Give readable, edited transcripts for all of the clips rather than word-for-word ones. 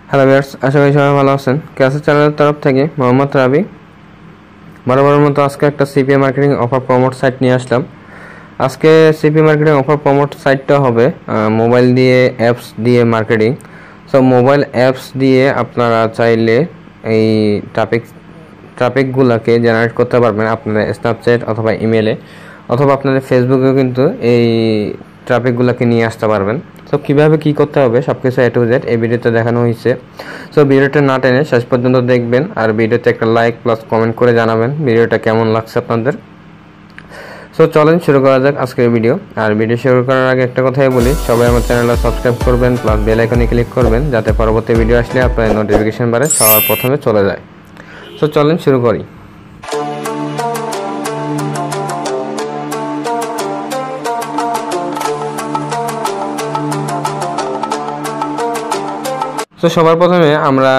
Hello viewers, আশা করি সবাই ভালো আছেন। ক্যাসের চ্যানেলের তরফ থেকে মোহাম্মদ রাবি বরাবরের মতো আজকে একটা CPA marketing offer promote site নিয়ে আসলাম। আজকে সিপিএ মার্কেটিং অফার প্রমোট সাইটটা হবে মোবাইল দিয়ে অ্যাপস দিয়ে মার্কেটিং। সো মোবাইল অ্যাপস দিয়ে আপনারা চাইলে এই ট্রাফিকগুলোকে জেনারেট করতে পারবেন আপনাদের স্ন্যাপচ্যাট অথবা ইমেলে অথবা আপনাদের ফেসবুকেও কিন্তু এই ট্রাফিকগুলোকে নিয়ে আসতে পারবেন। সো কীভাবে কী করতে হবে সব কিছু A to Z এই ভিডিওতে দেখানো হয়েছে। সো ভিডিওটা না টেনে শেষ পর্যন্ত দেখবেন আর ভিডিওতে একটা লাইক প্লাস কমেন্ট করে জানাবেন ভিডিওটা কেমন লাগছে আপনাদের। সো চলেন শুরু করা যাক আজকের ভিডিও। আর ভিডিও শুরু করার আগে একটা কথাই বলি, সবাই আমার চ্যানেলটা সাবস্ক্রাইব করবেন প্লাস বেল আইকনে ক্লিক করবেন যাতে পরবর্তী ভিডিও আসলে আপনার নোটিফিকেশন বারে সবার প্রথমে চলে যায়। সো চলেন শুরু করি। তো সবার প্রথমে আমরা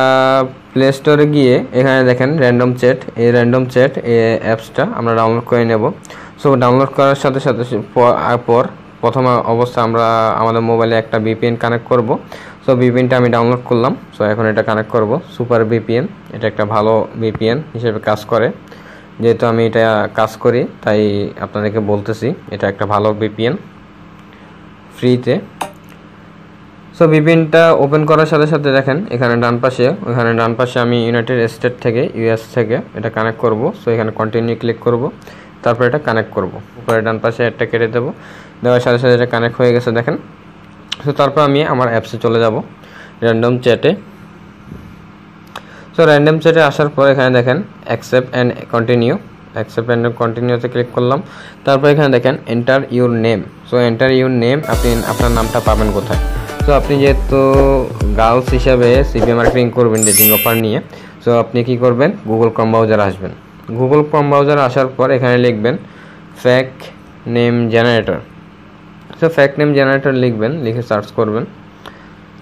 প্লে স্টোরে গিয়ে এখানে দেখেন র্যান্ডম চ্যাট, এই র্যান্ডম চ্যাট এই অ্যাপসটা আমরা ডাউনলোড করে নেব। সো ডাউনলোড করার সাথে সাথে প্রথম অবস্থা আমরা আমাদের মোবাইলে একটা ভিপিএন কানেক্ট করব। সো ভিপিএনটা আমি ডাউনলোড করলাম। সো এখন এটা কানেক্ট করব। সুপার ভিপিএন, এটা একটা ভালো ভিপিএন হিসেবে কাজ করে। যেহেতু আমি এটা কাজ করি তাই আপনাদেরকে বলতেছি এটা একটা ভালো ভিপিএন ফ্রিতে। সো ভিপিএনটা ওপেন করার সাথে সাথে দেখেন এখানে ডান পাশে আমি ইউনাইটেড স্টেট থেকে ইউএস থেকে এটা কানেক্ট করব। সো এখানে কন্টিনিউ ক্লিক করব, তারপর এটা কানেক্ট করব। উপরে ডান পাশে একটা কেটে দেবো, দেওয়ার সাথে সাথে এটা কানেক্ট হয়ে গেছে দেখেন। সো তারপর আমি আমার অ্যাপসে চলে যাব র্যান্ডম চ্যাটে। সো র্যান্ডম চ্যাটে আসার পর এখানে দেখেন অ্যাকসেপ্ট অ্যান্ড কন্টিনিউতে ক্লিক করলাম। তারপর এখানে দেখেন enter your name. So enter your name, আপনি আপনার নামটা পাবেন কোথায়? সো আপনি যেহেতু গার্লস হিসাবে সিপিএ মার্কেটিং করবেন ডেটিং অফার নিয়ে, সো আপনি কি করবেন, গুগল ক্রোম ব্রাউজারে আসবেন। গুগল ক্রোম ব্রাউজারে আসার পর এখানে লিখবেন fake name generator. So fake name generator লিখবেন, লিখে সার্চ করবেন।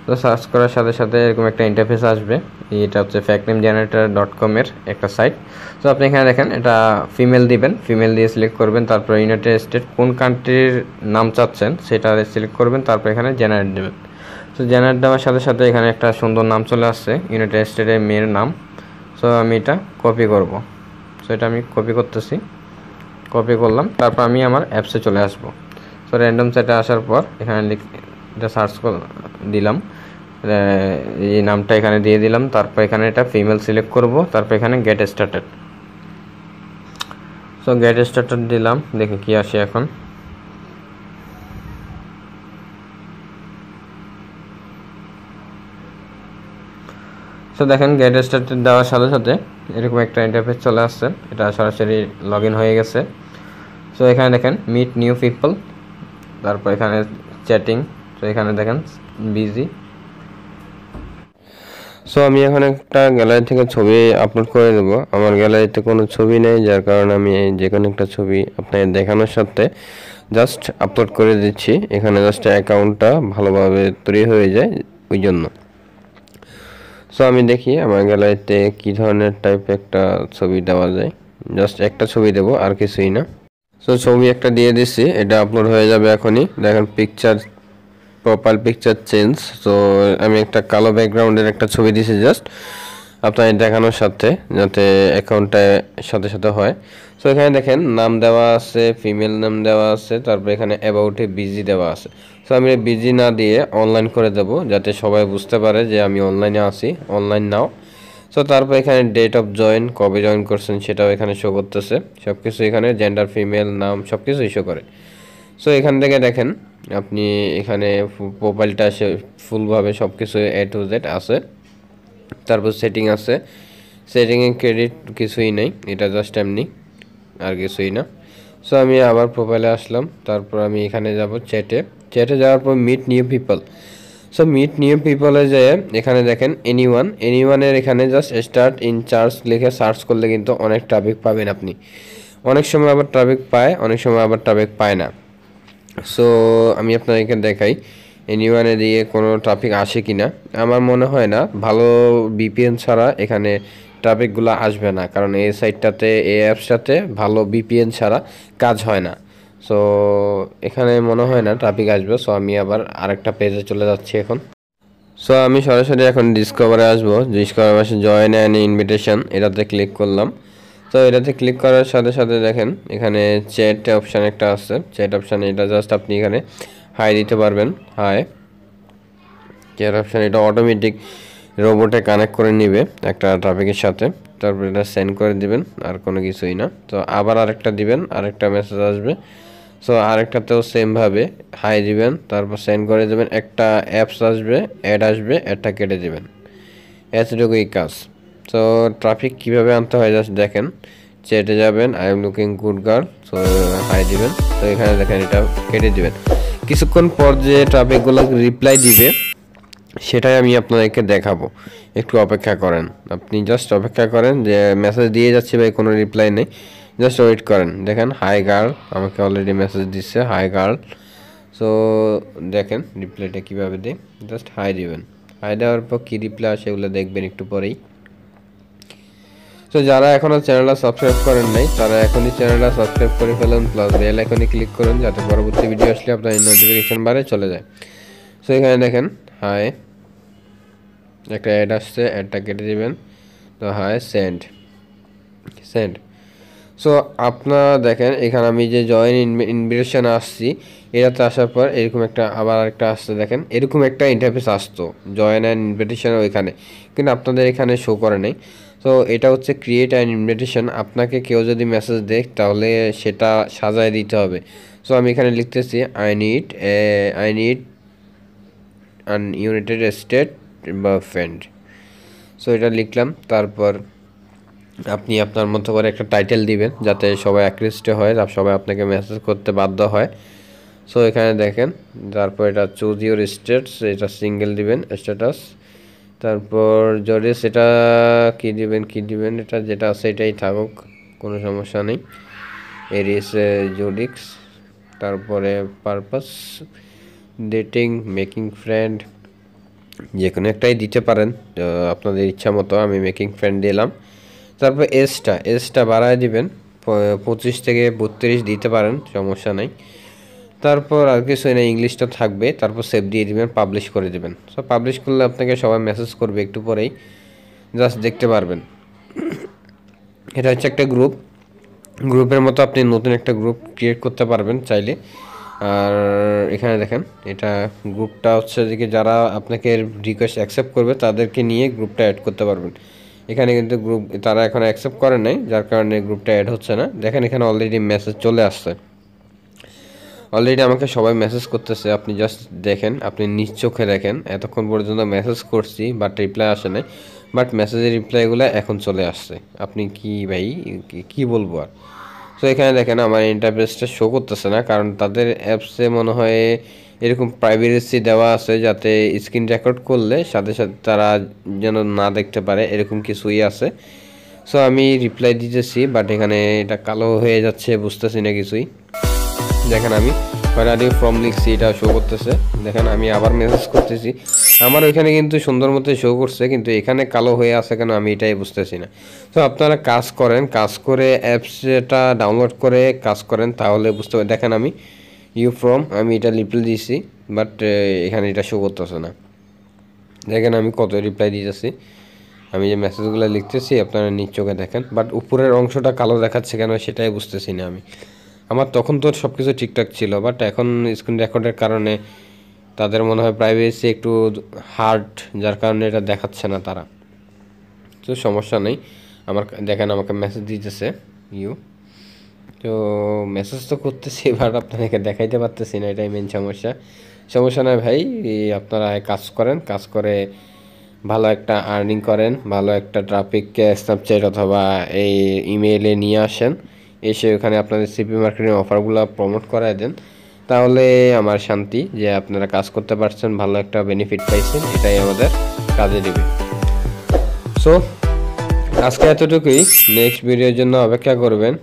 তো সার্চ করার সাথে সাথে এরকম একটা ইন্টারফেস আসবে। এটা হচ্ছে fakenamegenerator.com এর একটা সাইট। সো আপনি এখানে দেখেন এটা ফিমেল দিবেন, ফিমেল দিয়ে সিলেক্ট করবেন। তারপর ইউনাইটেড স্টেট কোন কান্ট্রির নাম চাচ্ছেন সেটা সিলেক্ট করবেন। তারপর এখানে জেনারেট দেবেন। সো জেনারেট দেওয়ার সাথে সাথে এখানে একটা সুন্দর নাম চলে আসছে, ইউনাইটেড স্টেটের মেয়ের নাম। সো আমি এটা কপি করব। সো এটা আমি কপি করতেছি, কপি করলাম। তারপর আমি আমার অ্যাপসে চলে আসবো। সো র্যান্ডম চ্যাটে আসার পর এখানে এটা সার্চ দিলাম, এই নামটা এখানে দিয়ে দিলাম। তারপর এখানে এটা ফিমেল সিলেক্ট করব। তারপর এখানে get started. So get started দিলাম, দেখি কি আসে এখন। সো দেখেন গেট স্টার্টেড দেওয়ার সাথে সাথে এরকম একটা ইন্টারফেস চলে আসছে, এটা সরাসরি লগ ইন হয়ে গেছে। সো এখানে দেখেন মিট নিউ পিপল, তারপর এখানে চ্যাটিং। সো এখানে দেখেন বিজি। সো আমি এখন একটা গ্যালারি থেকে ছবি আপলোড করে দেব। আমার গ্যালারিতে কোনো ছবি নেই, যার কারণে আমি যে কোনো একটা ছবি আপনাদের দেখানোর সাথে জাস্ট আপলোড করে দিচ্ছি। এখানে জাস্ট অ্যাকাউন্টটা ভালোভাবে তৈরি হয়ে যায় ওই জন্য। সো আমি দেখি আমার গ্যালারিতে কী ধরনের টাইপ একটা ছবি দেওয়া যায়। জাস্ট একটা ছবি দেব, আর কিছুই না। সো ছবি একটা দিয়ে দিচ্ছি, এটা আপলোড হয়ে যাবে এখনই। দেখেন পিকচার, প্রোফাইল পিকচার চেঞ্জ। তো আমি একটা কালো ব্যাকগ্রাউন্ডের একটা ছবি দিয়েছি জাস্ট আপনার দেখানোর সাথে, যাতে অ্যাকাউন্টটা সাথে সাথে হয়। সো এখানে দেখেন নাম দেওয়া আছে, ফিমেল নাম দেওয়া আছে, তারপর এখানে অ্যাবাউটে বিজি দেওয়া আছে। সো আমি বিজি না দিয়ে অনলাইন করে দেব, যাতে সবাই বুঝতে পারে যে আমি অনলাইনে আছি, অনলাইন নাও। সো তারপর এখানে ডেট অফ জয়েন, কবে জয়েন করছেন সেটাও এখানে শো করতেছে। সব কিছু এখানে জেন্ডার, ফিমেল, নাম সব কিছুই শো করে। সো এখান থেকে দেখেন আপনি এখানে প্রোফাইলটা আসে ফুলভাবে সব কিছু A to Z আছে। তারপর সেটিং আছে, সেটিংয়ে ক্রেডিট কিছুই নেই, এটা জাস্ট এমনি, আর কিছুই না। সো আমি আবার প্রোফাইলে আসলাম। তারপর আমি এখানে যাব চ্যাটে যাওয়ার পর meet new people. So meet new পিপলে যেয়ে এখানে দেখেন এনিওয়ানের এখানে জাস্ট স্টার্ট ইন চার্জ লিখে সার্চ করলে কিন্তু অনেক ট্রাফিক পাবেন আপনি। অনেক সময় আবার ট্রাফিক পায়, অনেক সময় আবার ট্রাফিক পায় না। সো আমি আপনাদেরকে দেখাই এনিওয়ানে দিয়ে কোনো ট্রাফিক আসে কি না। আমার মনে হয় না, ভালো বিপিএন ছাড়া এখানে ট্রাফিকগুলো আসবে না, কারণ এই সাইটটাতে, এই অ্যাপসটাতে ভালো বিপিএন ছাড়া কাজ হয় না। সো এখানে মনে হয় না ট্রাফিক আসবে। সো আমি আবার আরেকটা পেজে চলে যাচ্ছি এখন। সো আমি সরাসরি এখন ডিসকভারে আসবো। ডিসকভার আসে জয়েন অ্যান ইনভিটেশন, এটাতে ক্লিক করলাম। তো এটাতে ক্লিক করার সাথে সাথে দেখেন এখানে চ্যাট অপশান একটা আছে। চ্যাট অপশান এটা জাস্ট আপনি এখানে হাই দিতে পারবেন। হাই চ্যাট অপশান এটা অটোমেটিক রোবটে কানেক্ট করে নিবে একটা ট্রাফিকের সাথে। তারপর এটা সেন্ড করে দিবেন, আর কোনো কিছুই না। তো আবার আরেকটা দিবেন, আরেকটা মেসেজ আসবে। সো আরেকটাতেও সেমভাবে হাই দিবেন, তারপর সেন্ড করে দেবেন। একটা অ্যাপস আসবে, অ্যাড আসবে, অ্যাডটা কেটে দেবেন। এতটুকুই কাজ। সো ট্রাফিক কীভাবে আনতে হয় জাস্ট দেখেন। চেটে যাবেন, I am looking good girl, so hi দিবেন। তো এখানে দেখেন এটা কেটে দিবেন। কিছুক্ষণ পর যে ট্রাফিকগুলো রিপ্লাই দিবে সেটাই আমি আপনাদেরকে দেখাবো। একটু অপেক্ষা করেন, আপনি জাস্ট অপেক্ষা করেন। যে মেসেজ দিয়ে যাচ্ছে ভাই, কোনো রিপ্লাই নেই, জাস্ট ওয়েট করেন। দেখেন হাই গার্ল আমাকে অলরেডি মেসেজ দিচ্ছে, হাই গার্ল। সো দেখেন রিপ্লাইটা কীভাবে দেয়, জাস্ট হাই দিবেন। হাই দেওয়ার পর কী রিপ্লাই আসে এগুলো দেখবেন একটু পরেই। তো যারা এখনও চ্যানেলটা সাবস্ক্রাইব করেন নাই তারা এখনই চ্যানেলটা সাবস্ক্রাইব করে ফেলুন, প্লাস বেল আইকনে ক্লিক করুন যাতে পরবর্তী ভিডিও আসলে আপনার নোটিফিকেশন বারে চলে যায়। সো এখানে দেখেন হাই একটা অ্যাড আসছে, অ্যাডটা কেটে দিবেন। তো হাই সেন্ড সেন্ড। সো আপনারা দেখেন এখানে আমি যে জয়েন ইনভিটেশন আসছি, এটাতে আসার পর এরকম একটা আবার আরেকটা আসছে। দেখেন এরকম একটা ইন্টারফেস আসতো জয়েন অ্যান্ড ইনভিটেশন ওইখানে, কিন্তু আপনাদের এখানে শো করে নাই। তো এটা হচ্ছে ক্রিয়েট অ্যান ইনভিটেশন। আপনাকে কেউ যদি মেসেজ দেয় তাহলে সেটা সাজায় দিতে হবে। সো আমি এখানে লিখতেছি I need an United State বা ফ্রেন্ড। সো এটা লিখলাম। তারপর আপনি আপনার মতো করে একটা টাইটেল দিবেন যাতে সবাই অ্যাক্রিস্ট হয়, সবাই আপনাকে মেসেজ করতে বাধ্য হয়। সো এখানে দেখেন, তারপর এটা চুজ ইউর স্টেটস, এটা সিঙ্গেল দিবেন স্ট্যাটাস। তারপর যদি সেটা কি দিবেন এটা যেটা আছে এটাই থাকুক, কোনো সমস্যা নেই। এরিস জুডিক্স, তারপরে পারপাস, ডেটিং, মেকিং ফ্রেন্ড, যে কোনো একটাই দিতে পারেন আপনাদের ইচ্ছা মতো। আমি মেকিং ফ্রেন্ড দিলাম। তারপর এজটা বাড়ায় দিবেন, 25 থেকে 32 দিতে পারেন, সমস্যা নাই। তারপর আর কিছু না, ইংলিশটা থাকবে। তারপর সেভ দিয়ে দিবেন, পাবলিশ করে দিবেন। সো পাবলিশ করলে আপনাকে সবাই মেসেজ করবে একটু পরেই, জাস্ট দেখতে পারবেন। এটা হচ্ছে একটা গ্রুপের মতো, আপনি নতুন একটা গ্রুপ ক্রিয়েট করতে পারবেন চাইলে। আর এখানে দেখেন এটা গ্রুপটা হচ্ছে যে যারা আপনাকে রিকোয়েস্ট অ্যাকসেপ্ট করবে তাদেরকে নিয়ে গ্রুপটা অ্যাড করতে পারবেন। এখানে কিন্তু গ্রুপ তারা এখন অ্যাকসেপ্ট করে নাই, যার কারণে গ্রুপটা অ্যাড হচ্ছে না। দেখেন এখানে অলরেডি মেসেজ চলে আসছে, অলরেডি আমাকে সবাই মেসেজ করতেছে। আপনি জাস্ট দেখেন, আপনি নিজ চোখে দেখেন। এতক্ষণ পর্যন্ত মেসেজ করছি বাট রিপ্লাই আসে নাই, বাট মেসেজের রিপ্লাইগুলো এখন চলে আসছে। আপনি কি ভাই কি বলবো আর। সো এখানে দেখেন আমার ইন্টারফেসটা শো করতেছে না, কারণ তাদের অ্যাপসে মনে হয় এরকম প্রাইভেসি দেওয়া আছে যাতে স্ক্রিন রেকর্ড করলে সাথে সাথে তারা যেন না দেখতে পারে, এরকম কিছুই আছে। সো আমি রিপ্লাই দিতেছি বাট এখানে এটা কালো হয়ে যাচ্ছে, বুঝতেছি না কিছুই। দেখেন আমি অলরেডি ফ্রম লিখছি, এটা শো করতেছে। দেখেন আমি আবার মেসেজ করতেছি, আমার ওইখানে কিন্তু সুন্দর মতো শো করছে, কিন্তু এখানে কালো হয়ে আছে কেন আমি এটাই বুঝতেছি না। তো আপনারা কাজ করে অ্যাপসটা ডাউনলোড করে কাজ করেন, তাহলে বুঝতে পারেন। দেখেন আমি আমি এটা রিপ্লাই দিয়েছি, বাট এখানে এটা শো করতেছে না। দেখেন আমি কত রিপ্লাই দিতেছি, আমি যে মেসেজগুলো লিখতেছি আপনারা নিজ চোখে দেখেন, বাট উপরের অংশটা কালো দেখাচ্ছে কেন সেটাই বুঝতেছি না আমি। আমার তখন তো সব কিছু ঠিকঠাক ছিল, বাট এখন স্ক্রিন রেকর্ডের কারণে তাদের মনে হয় প্রাইভেসি একটু হার্ড, যার কারণে এটা দেখাচ্ছে না তারা। তো সমস্যা নেই, দেখেন আমাকে মেসেজ দিতেছে তো মেসেজ তো করতেছি, বাট আপনাদেরকে দেখাইতে পারতেছি না, এটাই মেন সমস্যা। সমস্যা নয় ভাই, আপনারা কাজ করে ভালো একটা আর্নিং করেন, ভালো একটা ট্রাফিককে স্ন্যাপচ্যাট অথবা এই ইমেইলে নিয়ে আসেন, এসে ওখানে আপনাদের সিপি মার্কেটিং অফারগুলো প্রমোট করায় দেন। তাহলে আমার শান্তি যে আপনারা কাজ করতে পারছেন, ভালো একটা বেনিফিট পাইছেন, এটাই আমাদের কাজে দিবে। সো আজকে এতটুকুই, নেক্সট ভিডিওর জন্য অপেক্ষা করবেন।